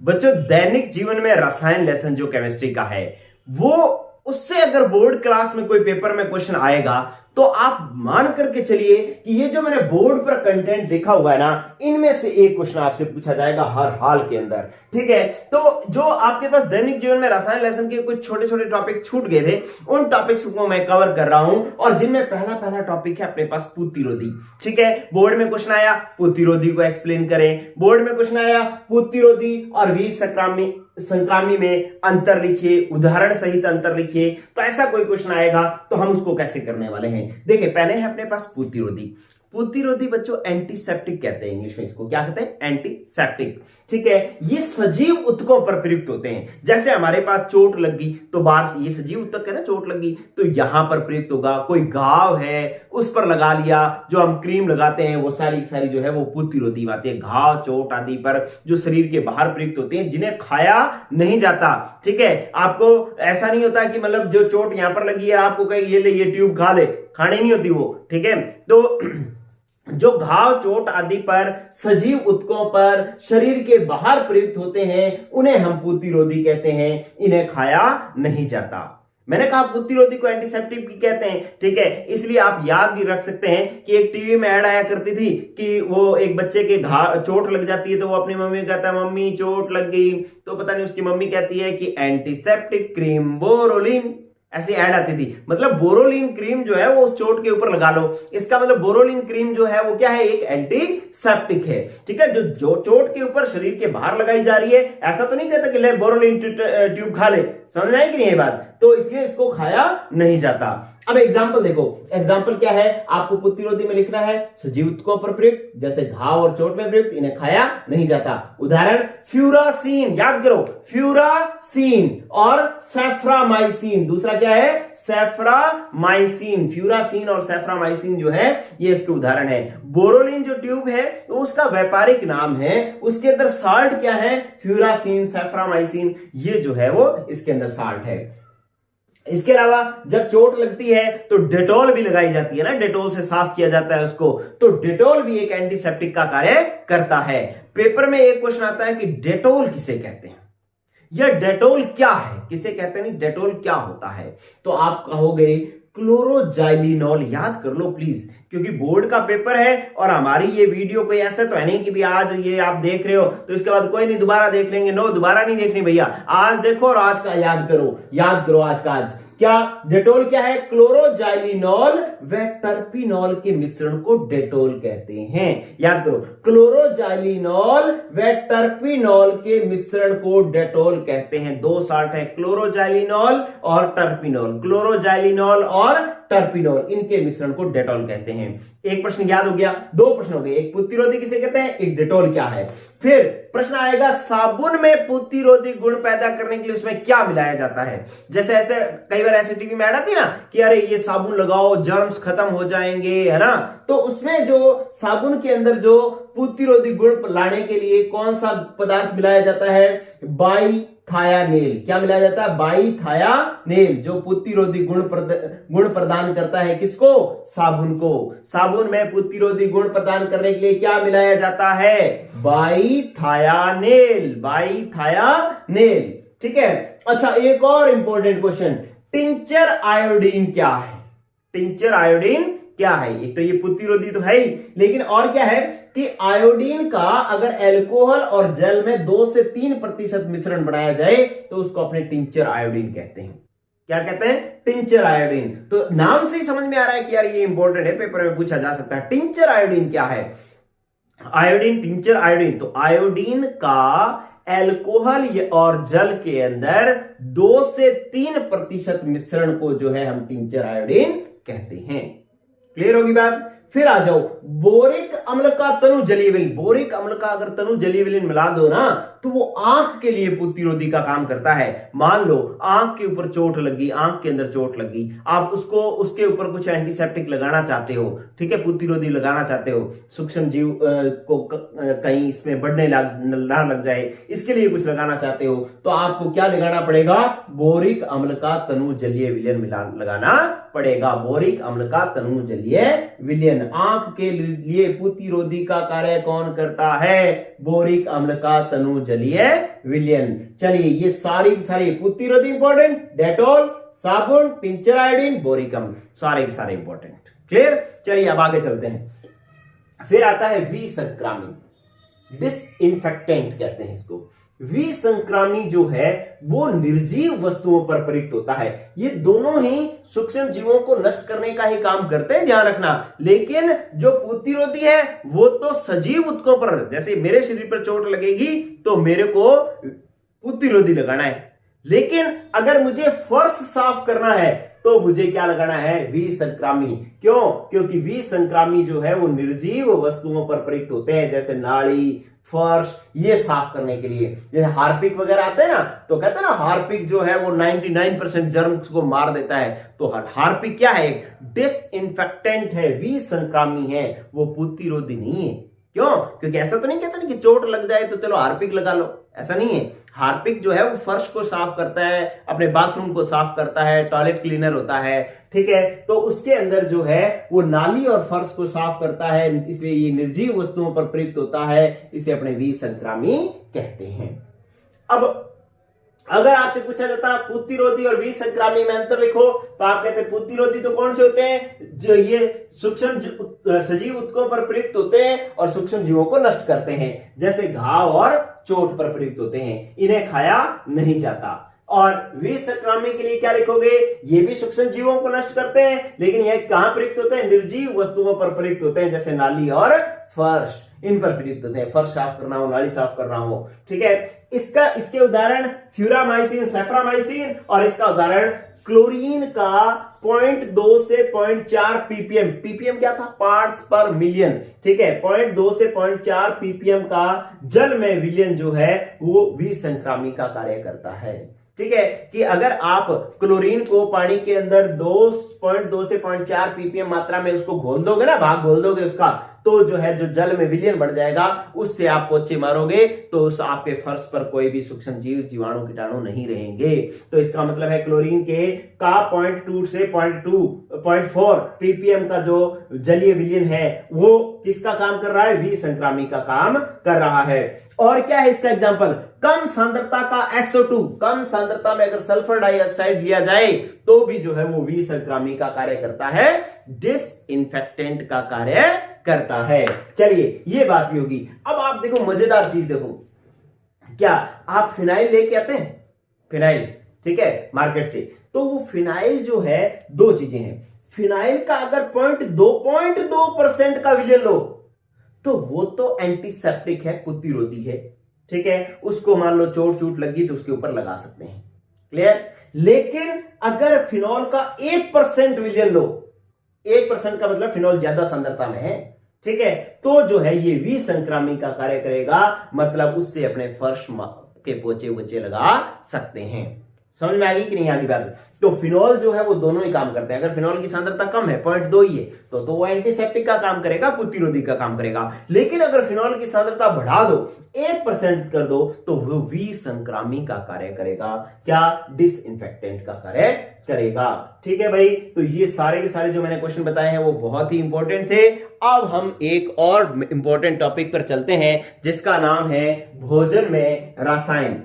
बच्चों दैनिक जीवन में रसायन लेसन जो केमिस्ट्री का है वो उससे अगर बोर्ड क्लास में कोई पेपर में क्वेश्चन आएगा तो आप मान करके चलिए कि ये जो मैंने बोर्ड पर कंटेंट लिखा हुआ है ना, इनमें से एक क्वेश्चन आपसे पूछा जाएगा हर हाल के अंदर। ठीक है, तो जो आपके पास दैनिक जीवन में रसायन लेसन के कुछ छोटे छोटे टॉपिक छूट गए थे, उन टॉपिक्स को मैं कवर कर रहा हूं, और जिनमें पहला टॉपिक है अपने पास प्रतिरोधी। ठीक है, बोर्ड में क्वेश्चन आया प्रतिरोधी को एक्सप्लेन करें, बोर्ड में क्वेश्चन आया प्रतिरोधी और वीर संक्रामी में अंतर लिखिए, उदाहरण सहित अंतर लिखिए। तो ऐसा कोई क्वेश्चन आएगा तो हम उसको कैसे करने वाले हैं, देखिए पहले है अपने पास प्रतिरोधी। प्रतिरोधी बच्चों एंटीसेप्टिक कहते हैं, इंग्लिश में इसको क्या कहते हैं, एंटीसेप्टिक। ठीक है, ये सजीव उत्तकों पर प्रयुक्त होते हैं। जैसे हमारे पास चोट लगी तो बाहर, ये सजीव उत्तक है ना, चोट लगी तो यहां पर प्रयुक्त होगा। कोई घाव है उस पर लगा लिया, जो हम क्रीम लगाते हैं वो सारी जो है वो प्रतिरोधी बातें है। घाव चोट आदि पर जो शरीर के बाहर प्रयुक्त होते हैं, जिन्हें खाया नहीं जाता। ठीक है, आपको ऐसा नहीं होता कि मतलब जो चोट यहां पर लगी है आपको कहे ये ले ये ट्यूब खा ले, खानी नहीं होती वो। ठीक है, तो जो घाव चोट आदि पर सजीव उत्तकों पर शरीर के बाहर प्रयुक्त होते हैं उन्हें हम प्रतिरोधी कहते हैं, इन्हें खाया नहीं जाता। मैंने कहा प्रतिरोधी को एंटीसेप्टिक भी कहते हैं। ठीक है, इसलिए आप याद भी रख सकते हैं कि एक टीवी में ऐड आया करती थी कि वो एक बच्चे के चोट लग जाती है तो वो अपनी मम्मी को कहता है मम्मी चोट लग गई, तो पता नहीं उसकी मम्मी कहती है कि एंटीसेप्टिक क्रीम बोरोलिन, ऐसी ऐड आती थी। मतलब बोरोलिन क्रीम जो है वो उस चोट के ऊपर लगा लो, इसका मतलब बोरोलिन क्रीम जो है वो क्या है, एक एंटीसेप्टिक है। ठीक है, जो चोट के ऊपर शरीर के बाहर लगाई जा रही है, ऐसा तो नहीं कहता कि ले बोरोलिन ट्यूब खा ले, समझ में आई कि नहीं ये बात, तो इसलिए इसको खाया नहीं जाता। अब एग्जाम्पल देखो, एग्जाम्पल क्या है, आपको प्रतिरोधी में लिखना है सजीव उत्तकों पर प्रयुक्त, जैसे घाव और चोट में प्रयुक्त, इन्हें खाया नहीं जाता। उदाहरण फ्यूरासीन, याद करो फ्यूरासीन और सेफ्रामाइसिन। दूसरा क्या है, सेफ्रामाइसिन। फ्यूरासीन और सेफ्रामाइसिन जो है ये इसके उदाहरण है। बोरोलिन जो ट्यूब है तो उसका व्यापारिक नाम है, उसके अंदर साल्ट क्या है, फ्यूरासीन सेफ्रामाइसिन, ये जो है वो इसके अंदर साल्ट है। इसके अलावा जब चोट लगती है तो डेटॉल भी लगाई जाती है ना, डेटॉल से साफ किया जाता है उसको, तो डेटॉल भी एक एंटीसेप्टिक का कार्य करता है। पेपर में एक क्वेश्चन आता है कि डेटॉल किसे कहते हैं, या डेटॉल क्या है, किसे कहते हैं, नहीं डेटॉल क्या होता है, तो आप कहोगे क्लोरोजाइलिनॉल। याद कर लो प्लीज, क्योंकि बोर्ड का पेपर है और हमारी ये वीडियो कोई ऐसा तो है नहीं कि भी आज ये आप देख रहे हो तो इसके बाद कोई नहीं दोबारा देख लेंगे, नो दोबारा नहीं देखनी भैया, आज देखो और आज का याद करो आज का आज। क्या डेटोल क्या है, क्लोरोजाइलिनॉल व टर्पिनॉल के मिश्रण को डेटोल कहते हैं। याद करो, क्लोरोजाइलिनॉल व टर्पिनॉल के मिश्रण को डेटोल कहते हैं। दो साल्ट है, क्लोरोजाइलिनॉल और टर्पिनॉल, क्लोरोजाइलिनॉल और टर्पिनॉल, इनके मिश्रण को डेटॉल कहते हैं। एक प्रश्न याद हो गया, दो प्रश्न हो गए, एक प्रतिरोधी किसे कहते हैं, एक डेटॉल क्या है। फिर प्रश्न आएगा साबुन में प्रतिरोधी गुण पैदा करने के लिए उसमें क्या मिलाया जाता है। जैसे ऐसे कई बार ऐसे टीवी में ऐड आती ना कि अरे ये साबुन लगाओ जर्म्स खत्म हो जाएंगे, है ना, तो उसमें जो साबुन के अंदर जो प्रतिरोधी गुण लाने के लिए कौन सा पदार्थ मिलाया जाता है, बाईथायानेल। क्या मिलाया जाता है, बाईथायानेल, जो प्रतिरोधी गुण प्रदान करता है किसको, साबुन को। साबुन में प्रतिरोधी गुण प्रदान करने के लिए क्या मिलाया जाता है, बाईथायानेल, बाईथायानेल। ठीक है, अच्छा एक और इंपॉर्टेंट क्वेश्चन, टिंचर आयोडीन क्या है, टिंचर आयोडीन क्या है। एक तो ये प्रतिरोधी तो है ही, लेकिन और क्या है कि आयोडीन का अगर अल्कोहल और जल में 2 से 3% मिश्रण बनाया जाए तो उसको अपने टिंचर आयोडीन कहते हैं। क्या कहते हैं, टिंचर आयोडीन। तो नाम से ही समझ में आ रहा है कि यार ये इंपॉर्टेंट है, पेपर में पूछा जा सकता है। टिंचर आयोडीन क्या है, आयोडीन, टिंचर आयोडीन, तो आयोडीन का अल्कोहल और जल के अंदर 2 से 3% मिश्रण को जो है हम टिंचर आयोडीन कहते हैं। क्लियर होगी बात। फिर आ जाओ, बोरिक अम्ल का तनु जलीय विलीन। बोरिक अम्ल का अगर तनु जलीय विलीन मिला दो ना तो वो आंख के लिए प्रतिरोधी का काम करता है। मान लो आंख के ऊपर चोट लगी, आंख के अंदर चोट लगी, आप उसके ऊपर कुछ एंटीसेप्टिक लगाना चाहते हो, ठीक है, प्रतिरोधी लगाना चाहते हो, सूक्ष्म जीव को कहीं इसमें बढ़ने ना लग जाए, इसके लिए कुछ लगाना चाहते हो, तो आपको क्या लगाना पड़ेगा, बोरिक अम्ल का तनु जलीय विलीन लगाना पड़ेगा। बोरिक अम्ल का तनु जलीय विलयन, आंख के लिए प्रतिरोधी का कार्य कौन करता है? बोरिक अम्ल का तनु जलीय विलयन। चलिए ये सारी प्रतिरोधी इंपॉर्टेंट, डेटॉल, साबुन, टिंचर आयोडीन, बोरिक अम्ल, सारे इंपॉर्टेंट। क्लियर? चलिए अब आगे चलते हैं। फिर आता है विसंक्रामी, डिसइंफेक्टेंट कहते हैं इसको। विसंक्रामी जो है वो निर्जीव वस्तुओं पर प्रयुक्त होता है। ये दोनों ही सूक्ष्म जीवों को नष्ट करने का ही काम करते हैं, ध्यान रखना। लेकिन जो प्रतिरोधी है वो तो सजीव ऊतकों पर, जैसे मेरे शरीर पर चोट लगेगी तो मेरे को प्रतिरोधी लगाना है, लेकिन अगर मुझे फर्श साफ करना है तो मुझे क्या लगाना है? विसंक्रामी। क्यों? क्योंकि विसंक्रामी जो है वो निर्जीव वस्तुओं पर प्रयुक्त होते हैं, जैसे नाली, फर्श, ये साफ करने के लिए। जैसे हार्पिक वगैरह आते हैं ना, तो कहते हैं ना हार्पिक जो है वो 99% जर्म्स को मार देता है। तो हार्पिक क्या है? डिसइंफेक्टेंट है, विसंक्रामी है, वो प्रतिरोधी नहीं है। क्यों? क्योंकि ऐसा तो नहीं कहते ना कि चोट लग जाए तो चलो हार्पिक लगा लो, ऐसा नहीं है। हार्पिक जो है वो फर्श को साफ करता है, अपने बाथरूम को साफ करता है, टॉयलेट क्लीनर होता है, ठीक है। तो उसके अंदर जो है वो नाली और फर्श को साफ करता है, इसलिए ये निर्जीव वस्तुओं पर प्रयुक्त होता है, इसे अपने विसंक्रामी कहते हैं। अब अगर आपसे पूछा जाता प्रतिरोधी और विसंक्रामी में अंतर लिखो, तो आप कहते हैं प्रतिरोधी तो कौन से होते हैं? जो ये सूक्ष्म सजीव ऊतकों पर प्रयुक्त होते हैं और सूक्ष्म जीवों को नष्ट करते हैं, जैसे घाव और चोट पर प्रयुक्त होते हैं, इन्हें खाया नहीं जाता। और विसंक्रामी के लिए क्या लिखोगे? ये भी सूक्ष्म जीवों को नष्ट करते हैं, लेकिन ये कहां प्रयुक्त होते हैं? निर्जीव वस्तुओं पर प्रयुक्त होते हैं, जैसे नाली और फर्श, इन पर प्रयुक्त होते हैं। फर्श साफ करना हो, नाली साफ करना हो, ठीक है। इसके उदाहरण फ्यूरामाइसिन, सेफ्रामाइसिन, और इसका उदाहरण क्लोरीन का 0.2 से 0.4 ppm, ppm क्या था? पार्ट्स पर मिलियन, ठीक है। 0.2 से 0.4 ppm का जल में विलयन जो है वो विसंक्रामी का कार्य करता है, ठीक है। कि अगर आप क्लोरीन को पानी के अंदर 2.2 से 0.4 ppm मात्रा में उसको घोल दोगे ना, भाग घोल दोगे उसका, तो जो है जो जल में विलयन बढ़ जाएगा, उससे आप पोछे मारोगे तो उस आपके फर्श पर कोई भी सूक्ष्म जीव, जीवाणु, कीटाणु नहीं रहेंगे। तो इसका मतलब है क्लोरीन के का 0.2 से 0.4 ppm का जो जलीय विलयन है वो किसका काम कर रहा है? विसंक्रामी का काम कर रहा है। और क्या है इसका एग्जांपल? कम सांद्रता का SO2, कम सांद्रता में अगर सल्फर डाइऑक्साइड लिया जाए तो भी जो है वो विसंक्रामी का कार्य करता है, डिसइंफेक्टेंट का कार्य करता है। चलिए ये बात भी होगी। अब आप देखो मजेदार चीज देखो, क्या आप फिनाइल लेके आते हैं? फिनाइल, ठीक है, मार्केट से। तो वो फिनाइल जो है दो चीजें हैं। फिनाइल का अगर 0.2% का विलयन लो तो वो तो एंटीसेप्टिक है, प्रतिरोधी है, ठीक है। उसको मान लो चोट लगी तो उसके ऊपर लगा सकते हैं, क्लियर। लेकिन अगर फिनॉल का 1% विलयन लो, 1% का मतलब फिनॉल ज्यादा सांद्रता में है, ठीक है, तो जो है ये विसंक्रामी का कार्य करेगा, मतलब उससे अपने फर्श के पोचे वोचे लगा सकते हैं। समझ में आ गई कि नहीं आगे बात? तो फिनॉल जो है वो दोनों ही काम करते हैं। अगर फिनॉल की सांद्रता कम है, 0.2 ही है, तो वो एंटीसेप्टिक का काम करेगा, प्रतिरोधी का काम करेगा। लेकिन अगर फिनॉल की सांद्रता बढ़ा दो, 1% कर दो, तो वो विसंक्रामी का कार्य करेगा। क्या? डिसइंफेक्टेंट का कार्य करेगा, ठीक है भाई। तो ये सारे के सारे जो मैंने क्वेश्चन बताए हैं वो बहुत ही इंपॉर्टेंट थे। अब हम एक और इंपॉर्टेंट टॉपिक पर चलते हैं जिसका नाम है भोजन में रसायन।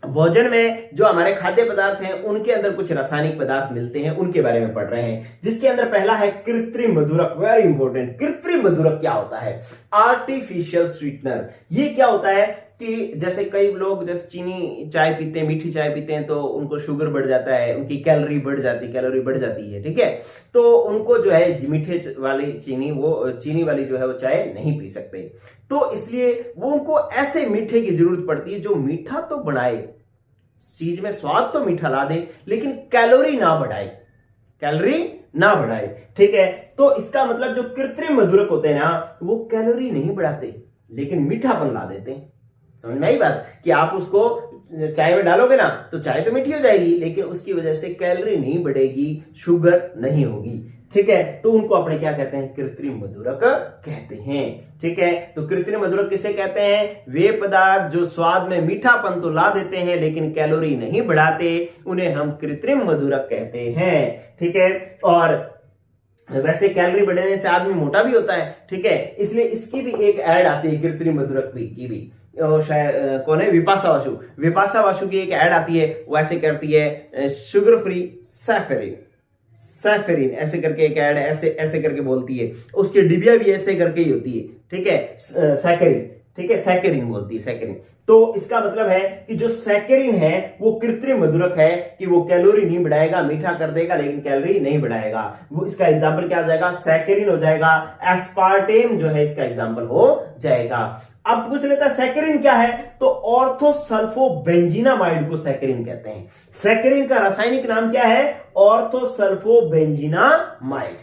भोजन में जो हमारे खाद्य पदार्थ हैं उनके अंदर कुछ रासायनिक पदार्थ मिलते हैं, उनके बारे में पढ़ रहे हैं, जिसके अंदर पहला है कृत्रिम मधुरक। Very important. कृत्रिम मधुरक क्या होता है? Artificial sweetener. ये क्या होता है कि जैसे कई लोग जैसे चीनी चाय पीते हैं, मीठी चाय पीते हैं, तो उनको शुगर बढ़ जाता है, उनकी कैलोरी बढ़ जाती है, ठीक है। तो उनको जो है मीठे वाली चीनी वाली जो है वो चाय नहीं पी सकते। तो इसलिए वो उनको ऐसे मीठे की जरूरत पड़ती है जो मीठा तो बढ़ाए, चीज में स्वाद तो मीठा ला दे, लेकिन कैलोरी ना बढ़ाए, ठीक है। तो इसका मतलब जो कृत्रिम मधुरक होते हैं ना, वो कैलोरी नहीं बढ़ाते लेकिन मीठापन ला देते हैं। समझ में आई बात? कि आप उसको चाय में डालोगे ना तो चाय तो मीठी हो जाएगी, लेकिन उसकी वजह से कैलोरी नहीं बढ़ेगी, शुगर नहीं होगी। ठीक है, तो उनको अपने क्या कहते हैं, कृत्रिम मधुरक कहते हैं। ठीक है, तो कृत्रिम मधुरक किसे कहते हैं, वे पदार्थ जो स्वाद में मीठापन तो ला देते हैं लेकिन कैलोरी नहीं बढ़ाते, उन्हें हम कृत्रिम मधुरक कहते हैं। ठीक है, और वैसे कैलोरी बढ़ने से आदमी मोटा भी होता है। ठीक है, इसलिए इसकी भी एक ऐड आती है कृत्रिम मधुरक की भी, शायद कौन है, विपाशा वासु की एक ऐड आती है, वो ऐसे करती है शुगर फ्री सैफरिन ऐसे करके एक ऐड ऐसे करके बोलती है, उसकी डिबिया भी ऐसे करके ही होती है। ठीक है, सैकरिन, ठीक है, सैकरिन बोलती है, सैकरिन। तो इसका मतलब है कि जो सैकरिन है वो कृत्रिम मधुरक है, कि वो कैलोरी नहीं बढ़ाएगा, मीठा कर देगा लेकिन कैलोरी नहीं बढ़ाएगा। वो इसका एग्जांपल क्या हो जाएगा, सैकरिन हो जाएगा, एस्पार्टेम जो है इसका एग्जांपल हो जाएगा। अब पूछ लेता है सैकरिन क्या है, तो ऑर्थोसल्फोबेंजीनामाइड को सैकरिन कहते हैं। सैकरिन का रासायनिक नाम क्या है, ऑर्थोसल्फोबेंजीनामाइड।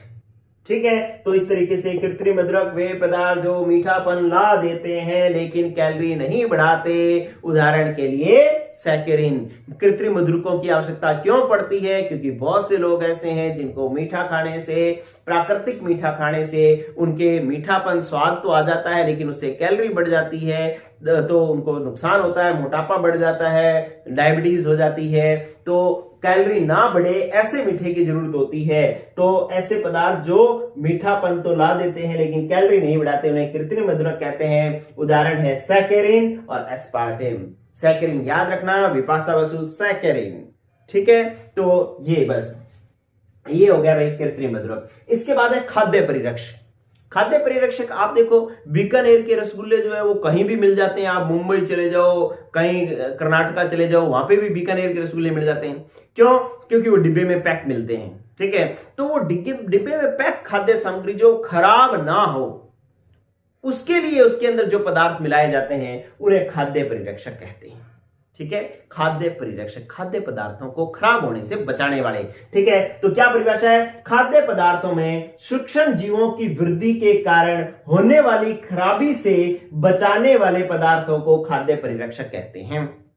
ठीक है, तो इस तरीके से कृत्रिम मधुरक वे पदार्थ जो मीठापन ला देते हैं लेकिन कैलोरी नहीं बढ़ाते, उदाहरण के लिए सैकरिन। कृत्रिम मधुरकों की आवश्यकता क्यों पड़ती है, क्योंकि बहुत से लोग ऐसे हैं जिनको मीठा खाने से, प्राकृतिक मीठा खाने से उनके मीठापन स्वाद तो आ जाता है लेकिन उससे कैलोरी बढ़ जाती है, तो उनको नुकसान होता है, मोटापा बढ़ जाता है, डायबिटीज हो जाती है। तो कैलोरी ना बढ़े ऐसे मीठे की जरूरत होती है। तो ऐसे पदार्थ जो मीठापन तो ला देते हैं लेकिन कैलोरी नहीं बढ़ाते, उन्हें कृत्रिम मधुरक कहते हैं। उदाहरण है सैकरिन और एस्पार्टेम। सैकरिन याद रखना, विपाशा वासु सैकरिन। ठीक है, तो ये बस ये हो गया भाई कृत्रिम मधुरक। इसके बाद है खाद्य परिरक्षक। खाद्य परिरक्षक आप देखो, बीकानेर के रसगुल्ले जो है वो कहीं भी मिल जाते हैं। आप मुंबई चले जाओ, कहीं कर्नाटका चले जाओ, वहां पे भी बीकानेर के रसगुल्ले मिल जाते हैं। क्यों, क्योंकि वो डिब्बे में पैक मिलते हैं। ठीक है, तो वो डिब्बे में पैक खाद्य सामग्री जो खराब ना हो, उसके लिए उसके अंदर जो पदार्थ मिलाए जाते हैं उन्हें खाद्य परिरक्षक कहते हैं। ठीक है, खाद्य परिरक्षक, खाद्य पदार्थों को खराब होने से बचाने वाले। ठीक है, तो क्या परिभाषा है, खाद्य पदार्थों में सूक्ष्म जीवों की वृद्धि के कारण होने वाली खराबी से बचाने वाले पदार्थों को खाद्य परिरक्षक कहते हैं।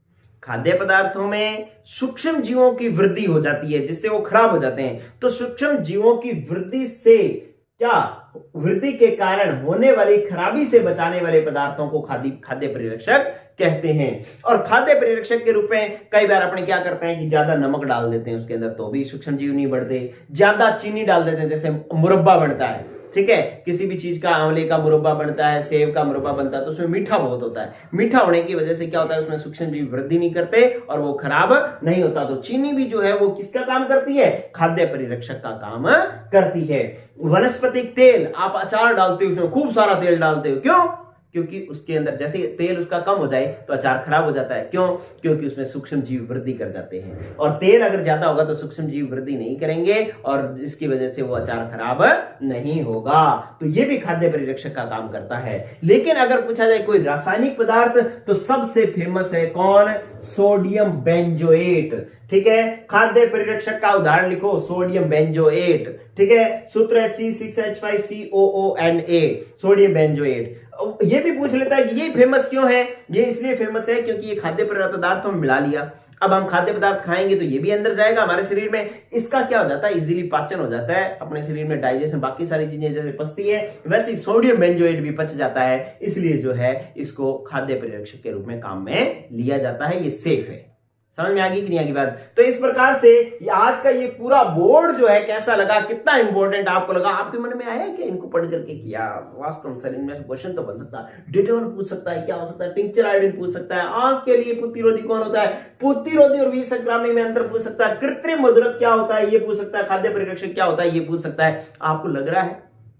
खाद्य पदार्थों में सूक्ष्म जीवों की वृद्धि हो जाती है जिससे वो खराब हो जाते हैं, तो सूक्ष्म जीवों की वृद्धि से क्या, वृद्धि के कारण होने वाली खराबी से बचाने वाले पदार्थों को खाद्य परिरक्षक कहते हैं। और खाद्य परिरक्षक के रूप में कई बार अपने क्या करते हैं कि ज्यादा नमक डाल देते हैं उसके अंदर, तो भी सूक्ष्म जीव नहीं बढ़ते। ज्यादा चीनी डाल देते हैं, जैसे मुरब्बा बनता है, ठीक है, किसी भी चीज का, आंवले का मुरब्बा बनता है, सेब का मुरब्बा बनता है, तो उसमें मीठा बहुत होता है। मीठा होने की वजह से क्या होता है, उसमें सूक्ष्म जीव वृद्धि नहीं करते और वो खराब नहीं होता। तो चीनी भी जो है वो किसका काम करती है, खाद्य परिरक्षक का काम करती है। वनस्पतिक तेल, आप अचार डालते हो, उसमें खूब सारा तेल डालते हो, क्यों, क्योंकि उसके अंदर जैसे तेल उसका कम हो जाए तो अचार खराब हो जाता है। क्यों, क्योंकि उसमें सूक्ष्म जीव वृद्धि कर जाते हैं, और तेल अगर ज्यादा होगा तो सूक्ष्म जीव वृद्धि नहीं करेंगे और इसकी वजह से वो अचार खराब नहीं होगा। तो ये भी खाद्य परिरक्षक का काम करता है। लेकिन अगर पूछा जाए कोई रासायनिक पदार्थ, तो सबसे फेमस है कौन, सोडियम बेंजोएट। ठीक है, खाद्य परिरक्षक का उदाहरण लिखो, सोडियम बेंजोएट। ठीक है, सूत्र है C6H5COONA, सोडियम बेंजोएट। ये भी पूछ लेता है कि ये फेमस क्यों है, ये इसलिए फेमस है क्योंकि ये खाद्य पदार्थों में मिला लिया। अब हम खाद्य पदार्थ खाएंगे तो ये भी अंदर जाएगा हमारे शरीर में, इसका क्या हो जाता है, इजीली पाचन हो जाता है, अपने शरीर में डाइजेशन, बाकी सारी चीजें जैसे पचती है वैसे सोडियम बेंजोएट भी पच जाता है। इसलिए जो है इसको खाद्य परिरक्षक के रूप में काम में लिया जाता है। ये सेफ है। समझ में आ गई कि नहीं आ गई बात। तो इस प्रकार से आज का ये पूरा बोर्ड जो है कैसा लगा, कितना इंपॉर्टेंट आपको लगा, आपके मन में आया कि इनको पढ़ करके किया वास्तव में सर इनमें से क्वेश्चन तो बन सकता है, डिटेल पूछ सकता है, क्या हो सकता है, टिंचर आयोडीन पूछ सकता है, आंख के लिए पुतिरोधी कौन होता है, पुतिरोधी और विसंक्रामक में अंतर पूछ सकता है, कृत्रिम मधुरक क्या होता है ये पूछ सकता है, खाद्य परिरक्षक क्या होता है ये पूछ सकता है। आपको लग रहा है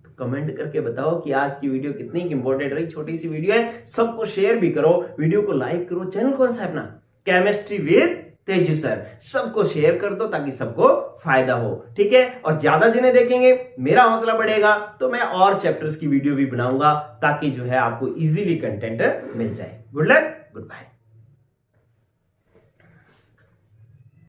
तो कमेंट करके बताओ कि आज की वीडियो कितनी इंपॉर्टेंट रही। छोटी सी वीडियो है, सबको शेयर भी करो, वीडियो को लाइक करो। चैनल कौन सा है अपना, केमिस्ट्री विद तेजू सर, सबको शेयर कर दो ताकि सबको फायदा हो। ठीक है, और ज्यादा जिन्हें देखेंगे मेरा हौसला बढ़ेगा, तो मैं और चैप्टर्स की वीडियो भी बनाऊंगा ताकि जो है आपको इजीली कंटेंट मिल जाए। Good luck, good bye.